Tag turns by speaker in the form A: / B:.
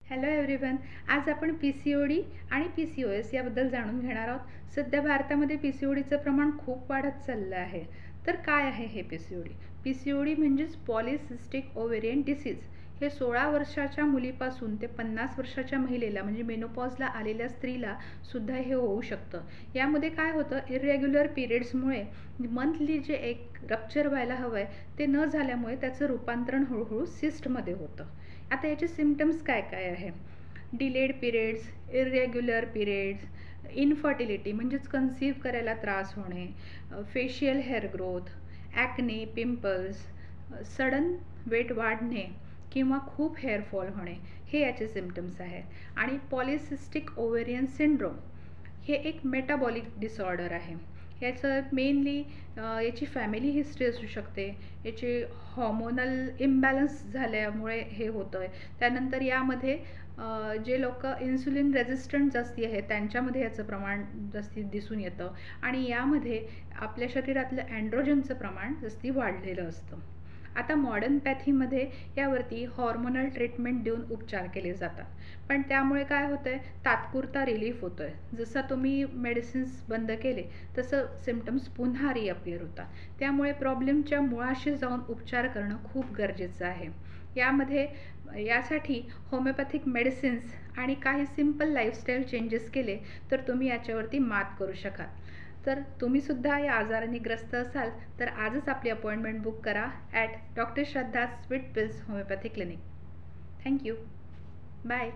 A: Hello everyone. आज आपण पी-सी-ओ-डी आणि पी-सी-ओ-एस याबद्दल जाणून घेणार आहोत. सध्या भारतामध्ये पी-सी-ओ-डीचं प्रमाण खूप वाढत चाललं आहे. तर काय आहे हे पी-सी-ओ-डी? पी-सी-ओ-डी म्हणजेच पॉलिसिस्टिक ओव्हेरियन डिसीज. हे 16 वर्षाच्या मुलीपासून ते 50 वर्षाच्या महिलेला म्हणजे मेनोपॉजला आलेल्या स्त्रीला सुद्धा हे होऊ शकतं. यामध्ये काय होतं, इरेग्युलर पिरियड्समुळे मंथली जे एक रप्चर व्हायला हवं आहे ते न झाल्यामुळे त्याचं रूपांतरण हळूहळू सिस्टमध्ये होतं. आता याचे सिम्पटम्स काय काय आहे? Delayed periods, irregular periods, infertility म्हणजेच कन्सीव्ह करायला त्रास होणे, facial hair growth, acne, pimples, sudden weight वाढणे किंवा खूप हेअरफॉल होणे, हे याचे सिम्पटम्स आहेत. आणि पॉलिसिस्टिक ओव्हेरियन सिंड्रोम हे एक मेटाबॉलिक डिसऑर्डर आहे. याचं मेनली याची फॅमिली हिस्ट्री असू शकते, याचे हॉर्मोनल इम्बॅलन्स झाल्यामुळे हे होतं आहे. त्यानंतर यामध्ये जे लोक इन्सुलिन रेझिस्टंट जास्ती आहे त्यांच्यामध्ये याचं प्रमाण जास्ती दिसून येतं आणि यामध्ये आपल्या शरीरातलं अँड्रोजनचं प्रमाण जास्ती वाढलेलं असतं. आता मॉडर्न पॅथीमध्ये यावरती हॉर्मोनल ट्रीटमेंट देऊन उपचार केले जातात, पण त्यामुळे काय होतं आहे, तात्पुरता रिलीफ होतो आहे. जसं तुम्ही मेडिसिन्स बंद केले तसं सिम्पटम्स पुन्हा रिअपिअर होतात. त्यामुळे प्रॉब्लेमच्या मुळाशी जाऊन उपचार करणं खूप गरजेचं आहे. यासाठी होमिओपॅथिक मेडिसिन्स आणि काही सिंपल लाईफस्टाईल चेंजेस केले तर तुम्ही याच्यावरती मात करू शकाल. तर तुम्हीसुद्धा या आजाराने ग्रस्त असाल तर आजच आपली अपॉइंटमेंट बुक करा at doctor Shraddha sweet pills homoeopathy clinic. Thank you. Bye.